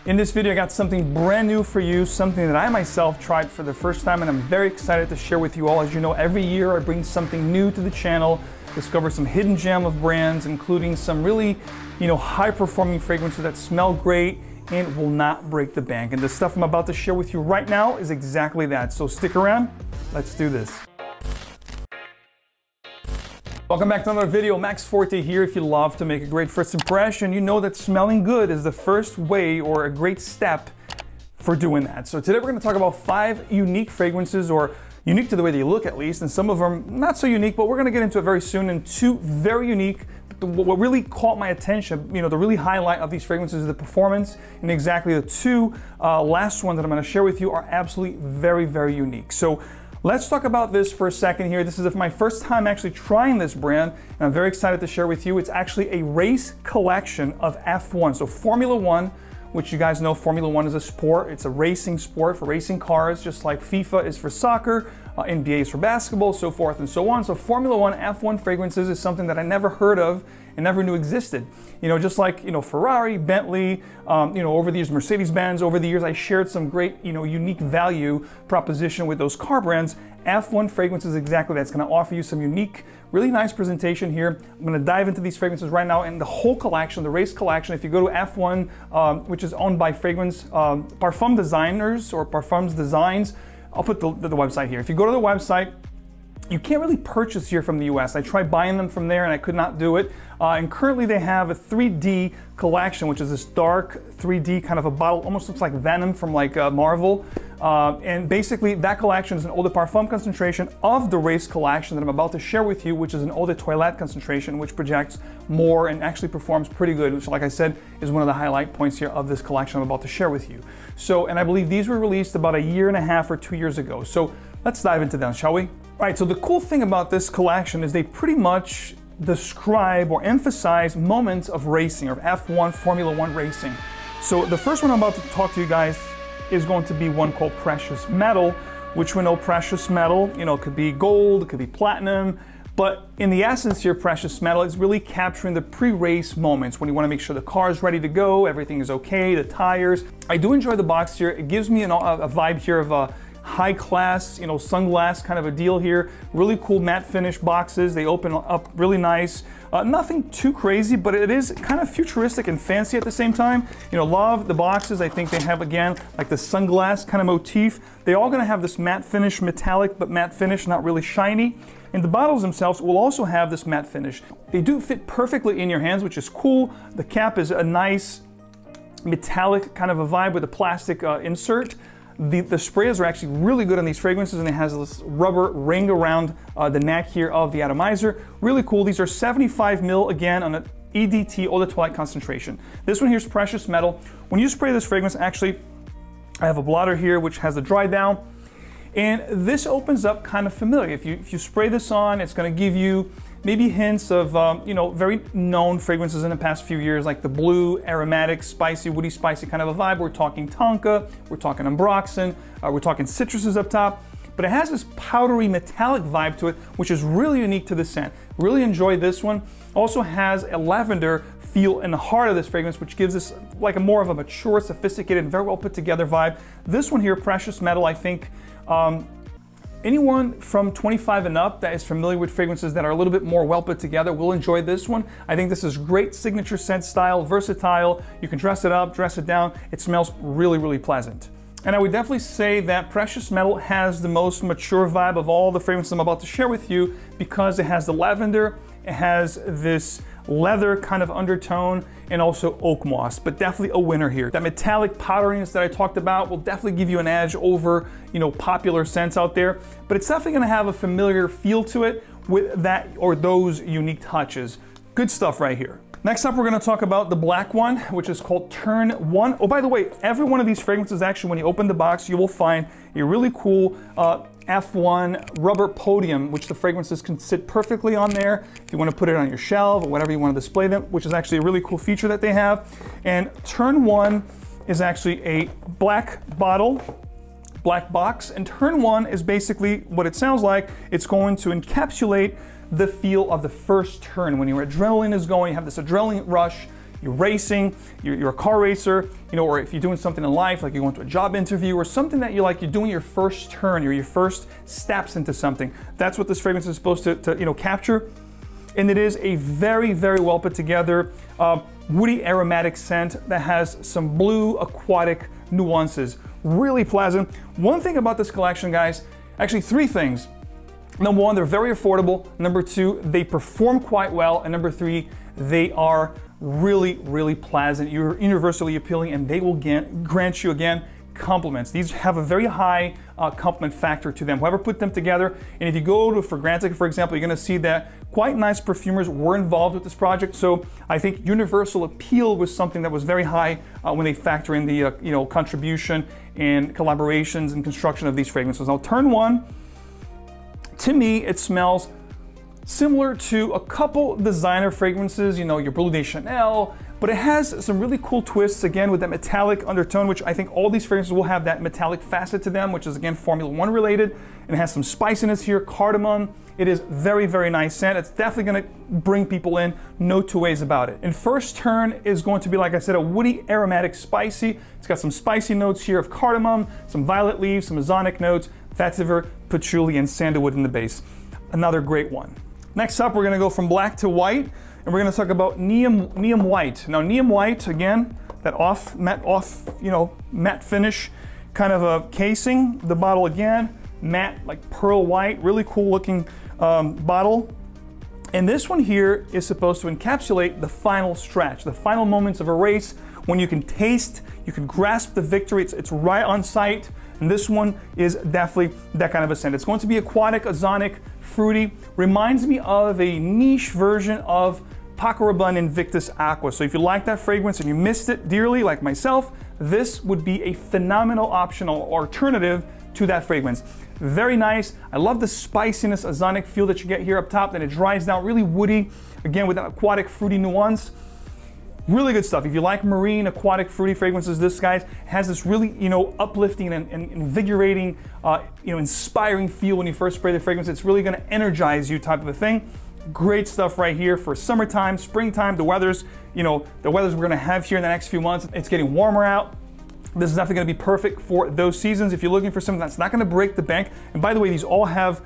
In this video, I got something brand new for you, something that I myself tried for the first time, and I'm very excited to share with you all. As you know, every year I bring something new to the channel, discover some hidden gem of brands, including some really, high-performing fragrances that smell great and will not break the bank. And the stuff I'm about to share with you right now is exactly that. So stick around, let's do this. Welcome back to another video. Max Forti here. If you love to make a great first impression, you know that smelling good is the first way or a great step for doing that. So today we're going to talk about 5 unique fragrances, or unique to the way they look at least, and some of them not so unique, but we're going to get into it very soon. And 2 very unique. What really caught my attention, the really highlight of these fragrances is the performance, and exactly the 2 last ones that I'm going to share with you are absolutely very, very unique. So let's talk about this for a second here. This is my first time actually trying this brand, and I'm very excited to share with you. It's actually a race collection of F1. So Formula One, which you guys know, Formula One is a sport. It's a racing sport for racing cars, just like FIFA is for soccer, NBA is for basketball, so forth and so on. So Formula One F1 fragrances is something that I never heard of and never knew existed. Just like, Ferrari, Bentley, over the years, Mercedes-Benz, over the years, I shared some great, unique value proposition with those car brands. F1 fragrance is exactly that. It's going to offer you some unique, really nice presentation here. I'm going to dive into these fragrances right now, and the whole collection, the race collection. If you go to F1, which is owned by fragrance Parfum designers or Parfums Designs, I'll put the website here. If you go to the website, you can't really purchase here from the US. I tried buying them from there and I could not do it. And currently they have a 3D collection, which is this dark 3D kind of a bottle, almost looks like Venom from like Marvel. And basically that collection is an eau de parfum concentration of the race collection that I'm about to share with you, which is an eau de toilette concentration, which projects more and actually performs pretty good, which, like I said, is one of the highlight points here of this collection I'm about to share with you. So, and I believe these were released about 1.5 years or 2 years ago. So let's dive into them, shall we? All right, so the cool thing about this collection is they pretty much describe or emphasize moments of racing, or F1, Formula One racing. So the first one I'm about to talk to you guys is going to be one called Precious Metal, which we know precious metal, it could be gold, it could be platinum, but in the essence here, Precious Metal is really capturing the pre-race moments when you want to make sure the car is ready to go, everything is okay, the tires. I do enjoy the box here. It gives me a vibe here of a high class, sunglass kind of a deal here. Really cool matte finish boxes. They open up really nice. Nothing too crazy, but it is kind of futuristic and fancy at the same time. Love the boxes. I think they have, again, like the sunglass kind of motif. They're all gonna have this matte finish, metallic, but matte finish, not really shiny. And the bottles themselves will also have this matte finish. They do fit perfectly in your hands, which is cool. The cap is a nice metallic kind of a vibe with a plastic insert. The sprayers are actually really good on these fragrances, and it has this rubber ring around the neck here of the atomizer. Really cool. These are 75 ml, again, on an EDT, eau de toilette concentration. This one here is Precious Metal. When you spray this fragrance, actually, I have a blotter here which has the dry down, and this opens up kind of familiar. If you spray this on, it's going to give you maybe hints of, very known fragrances in the past few years, like the blue, aromatic, spicy, woody, spicy kind of a vibe. We're talking tonka, we're talking ambroxan, we're talking citruses up top, but it has this powdery metallic vibe to it, which is really unique to the scent. Really enjoy this one. Also has a lavender feel in the heart of this fragrance, which gives us like a more of a mature, sophisticated, very well put together vibe. This one here, Precious Metal, I think, anyone from 25 and up that is familiar with fragrances that are a little bit more well put together will enjoy this one. I think this is great signature scent style, versatile. You can dress it up, dress it down. It smells really, really pleasant. And I would definitely say that Precious Metal has the most mature vibe of all the fragrances I'm about to share with you, because it has the lavender, it has this leather kind of undertone, and also oak moss, but definitely a winner here. That metallic powderiness that I talked about will definitely give you an edge over, popular scents out there, but it's definitely gonna have a familiar feel to it with that or those unique touches. Good stuff right here. Next up, we're gonna talk about the black one, which is called Turn 1. Oh, by the way, every one of these fragrances, actually, when you open the box, you will find a really cool F1 rubber podium, which the fragrances can sit perfectly on there if you want to put it on your shelf or whatever you want to display them, which is actually a really cool feature that they have. And Turn 1 is actually a black bottle, black box, and Turn 1 is basically what it sounds like. It's going to encapsulate the feel of the first turn. When your adrenaline is going, you have this adrenaline rush, you're racing, you're a car racer, you know, or if you're doing something in life, like you're going to a job interview or something that you're doing your first turn or your first steps into something. That's what this fragrance is supposed to you know, capture. And it is a very, very well put together woody aromatic scent that has some blue aquatic nuances. Really pleasant. One thing about this collection, guys, actually three things. Number one, they're very affordable. Number two, they perform quite well. And number three, they are really, really pleasant. You're universally appealing, and they will grant you, again, compliments. These have a very high compliment factor to them. Whoever put them together, and if you go to Fragrantica, for example, you're going to see that quite nice perfumers were involved with this project. So I think universal appeal was something that was very high when they factor in the you know, contribution and collaborations and construction of these fragrances. Now, turn one, to me, it smells similar to a couple designer fragrances, you know, your Bleu de Chanel, but it has some really cool twists, again, with that metallic undertone, which I think all these fragrances will have that metallic facet to them, which is, again, Formula One related, and it has some spiciness here, cardamom. It is very, very nice scent. It's definitely gonna bring people in, no two ways about it. And first turn is going to be, like I said, a woody, aromatic, spicy. It's got some spicy notes here of cardamom, some violet leaves, some ozonic notes, vetiver, patchouli, and sandalwood in the base. Another great one. Next up, we're gonna go from black to white, and we're gonna talk about Neeeum White. Now, Neeeum White, again, that matte finish kind of a casing. The bottle, again, matte, like pearl white, really cool looking bottle. And this one here is supposed to encapsulate the final stretch, the final moments of a race, when you can taste, you can grasp the victory. It's right on sight. And this one is definitely that kind of a scent. It's going to be aquatic, ozonic, fruity. Reminds me of a niche version of Paco Rabanne Invictus Aqua. So if you like that fragrance and you missed it dearly, like myself, this would be a phenomenal optional alternative to that fragrance. Very nice. I love the spiciness, ozonic feel that you get here up top. Then it dries down really woody, again with that aquatic, fruity nuance. Really good stuff. If you like marine, aquatic, fruity fragrances, this guy has this really, you know, uplifting and invigorating, you know, inspiring feel when you first spray the fragrance. It's really going to energize you, type of a thing. Great stuff right here for summertime, springtime, the weathers, you know, the weathers we're going to have here in the next few months. It's getting warmer out. This is definitely going to be perfect for those seasons if you're looking for something that's not going to break the bank. And by the way, these all have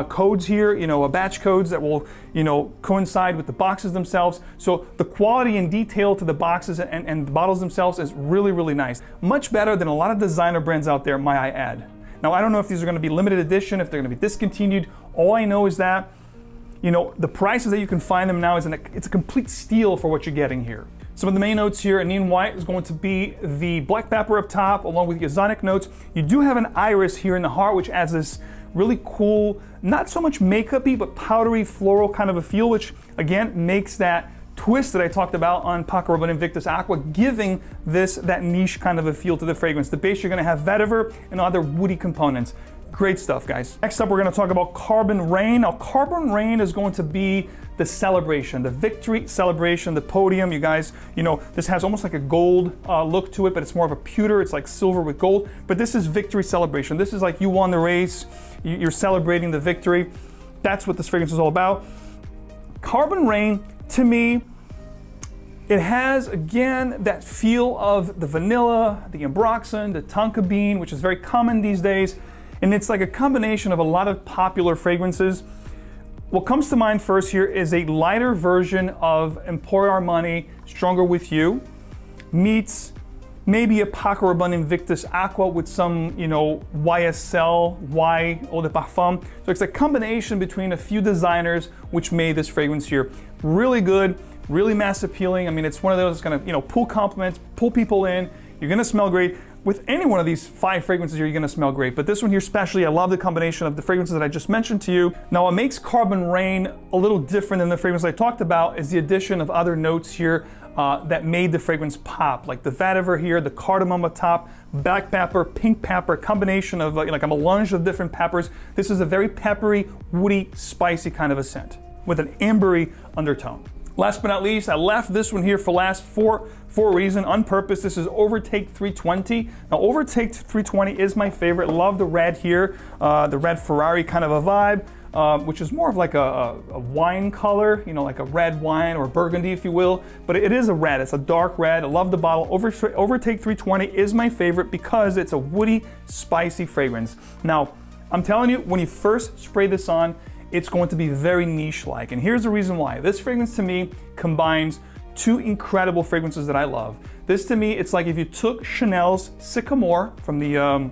codes here, you know, batch codes that will, you know, coincide with the boxes themselves. So the quality and detail to the boxes and the bottles themselves is really, really nice. Much better than a lot of designer brands out there, might I add. Now, I don't know if these are going to be limited edition, if they're going to be discontinued. All I know is that, you know, the prices that you can find them now it's a complete steal for what you're getting here. Some of the main notes here in Neeeum White is going to be the black pepper up top, along with the ozonic notes. You do have an iris here in the heart, which adds this really cool, not so much makeup-y, but powdery, floral kind of a feel, which again makes that twist that I talked about on Paco Rabanne Invictus Aqua, giving this that niche kind of a feel to the fragrance. The base, you're going to have vetiver and other woody components. Great stuff, guys. Next up, we're going to talk about Carbon Rain. Now, Carbon Rain is going to be the celebration, the victory celebration, the podium. You guys, you know, this has almost like a gold look to it, but it's more of a pewter. It's like silver with gold. But this is victory celebration. This is like you won the race. You're celebrating the victory. That's what this fragrance is all about. Carbon Rain, to me, it has, again, that feel of the vanilla, the ambroxan, the tonka bean, which is very common these days. And it's like a combination of a lot of popular fragrances. What comes to mind first here is a lighter version of Emporio Armani Stronger With You meets maybe a Paco Rabanne Invictus Aqua with some, you know, YSL, Eau de Parfum. So it's a combination between a few designers which made this fragrance here. Really good, really mass appealing. I mean, it's one of those that's gonna, you know, pull compliments, pull people in. You're gonna smell great. With any one of these 5 fragrances here, you're gonna smell great. But this one here especially, I love the combination of the fragrances that I just mentioned to you. Now, what makes Carbon Rain a little different than the fragrance I talked about is the addition of other notes here that made the fragrance pop, like the vetiver here, the cardamom up top, black pepper, pink pepper, combination of like a melange of different peppers. This is a very peppery, woody, spicy kind of a scent with an ambery undertone. Last but not least, I left this one here for last for a reason, on purpose. This is Overtake 320. Now, Overtake 320 is my favorite. Love the red here, the red Ferrari kind of a vibe. which is more of like a wine color, you know, like a red wine or burgundy, if you will. But it is a red. It's a dark red. I love the bottle. Overtake 320 is my favorite because it's a woody, spicy fragrance. Now, I'm telling you, when you first spray this on, it's going to be very niche-like. And here's the reason why. This fragrance to me combines two incredible fragrances that I love. This to me, it's like if you took Chanel's Sycamore from the,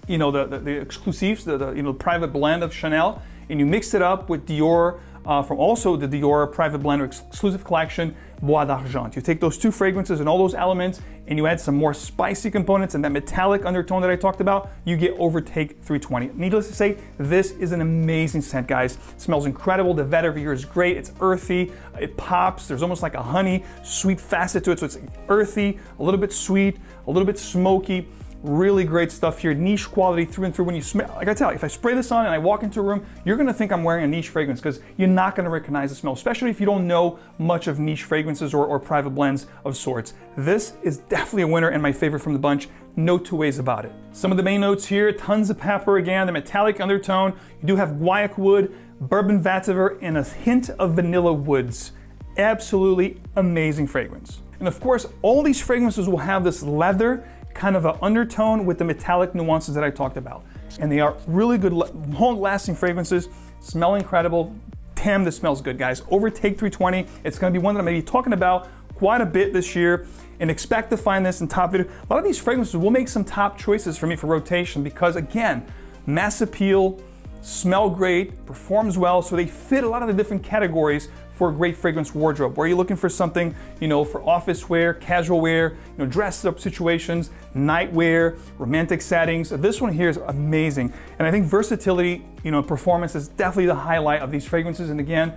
you know, the exclusives, the you know, private blend of Chanel, and you mixed it up with Dior, from also the Dior private blend or exclusive collection, Bois d'Argent. You take those two fragrances and all those elements, and you add some more spicy components and that metallic undertone that I talked about, you get Overtake 320. Needless to say, this is an amazing scent, guys. It smells incredible. The vetiver is great. It's earthy. It pops. There's almost like a honey sweet facet to it. So it's earthy, a little bit sweet, a little bit smoky. Really great stuff here, niche quality through and through. When you smell, like I tell you, if I spray this on and I walk into a room, you're gonna think I'm wearing a niche fragrance because you're not gonna recognize the smell, especially if you don't know much of niche fragrances or private blends of sorts. This is definitely a winner and my favorite from the bunch, no two ways about it. Some of the main notes here, tons of pepper again, the metallic undertone. You do have guaiac wood, bourbon vetiver, and a hint of vanilla woods. Absolutely amazing fragrance. And of course, all these fragrances will have this leather kind of an undertone with the metallic nuances that I talked about. And they are really good, long-lasting fragrances, smell incredible. Damn, this smells good, guys. Overtake 320, it's gonna be one that I'm gonna be talking about quite a bit this year, and expect to find this in top video. A lot of these fragrances will make some top choices for me for rotation because, again, mass appeal, smell great, performs well, so they fit a lot of the different categories for a great fragrance wardrobe. Where you're looking for something, you know, for office wear, casual wear, you know, dressed up situations, night wear, romantic settings. This one here is amazing. And I think versatility, you know, performance is definitely the highlight of these fragrances. And again,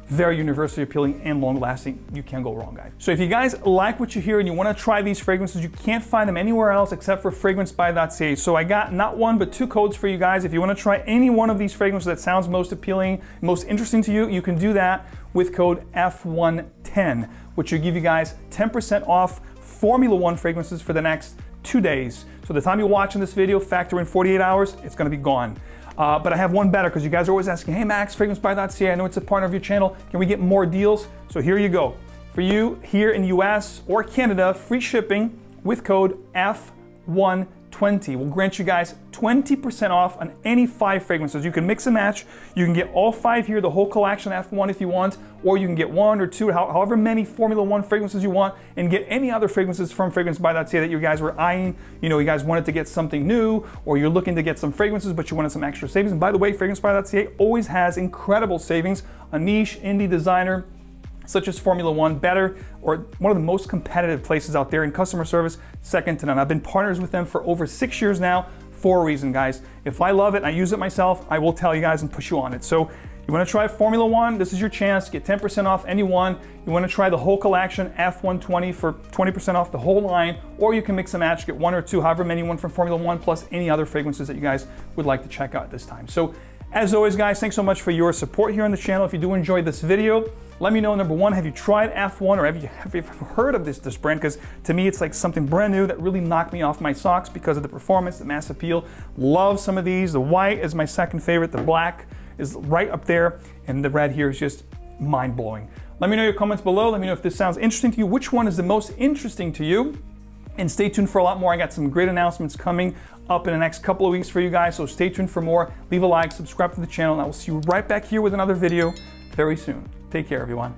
very universally appealing and long lasting. You can't go wrong, guys. So if you guys like what you hear and you want to try these fragrances, you can't find them anywhere else except for FragranceBy.ca. So I got not one, but two codes for you guys. If you want to try any one of these fragrances that sounds most appealing, most interesting to you, you can do that with code F110, which will give you guys 10% off Formula One fragrances for the next 2 days. So the time you're watching this video, factor in 48 hours, it's gonna be gone. But I have one better because you guys are always asking, hey Max, FragranceBy.ca, I know it's a partner of your channel, can we get more deals? So here you go. For you here in US or Canada, free shipping with code F120 will grant you guys 20% off on any 5 fragrances. You can mix and match. You can get all 5 here, the whole collection F1 if you want, or you can get 1 or 2, however many Formula One fragrances you want, and get any other fragrances from FragranceBy.ca that you guys were eyeing. You know, you guys wanted to get something new, or you're looking to get some fragrances, but you wanted some extra savings. And by the way, FragranceBy.ca always has incredible savings on niche indie designer, such as Formula One, better, or one of the most competitive places out there in customer service, second to none. I've been partners with them for over 6 years now for a reason, guys. If I love it and I use it myself, I will tell you guys and push you on it. So you wanna try Formula One, this is your chance, get 10% off any one. You wanna try the whole collection, F120 for 20% off the whole line, or you can mix and match, get 1 or 2, however many you want from Formula One, plus any other fragrances that you guys would like to check out this time. So as always, guys, thanks so much for your support here on the channel. If you do enjoy this video, let me know, number one, have you tried F1 or have you heard of this brand? Because to me, it's like something brand new that really knocked me off my socks because of the performance, the mass appeal. Love some of these. The white is my second favorite. The black is right up there. And the red here is just mind-blowing. Let me know your comments below. Let me know if this sounds interesting to you. Which one is the most interesting to you? And stay tuned for a lot more. I got some great announcements coming up in the next couple of weeks for you guys. So stay tuned for more. Leave a like, subscribe to the channel, and I will see you right back here with another video very soon. Take care, everyone.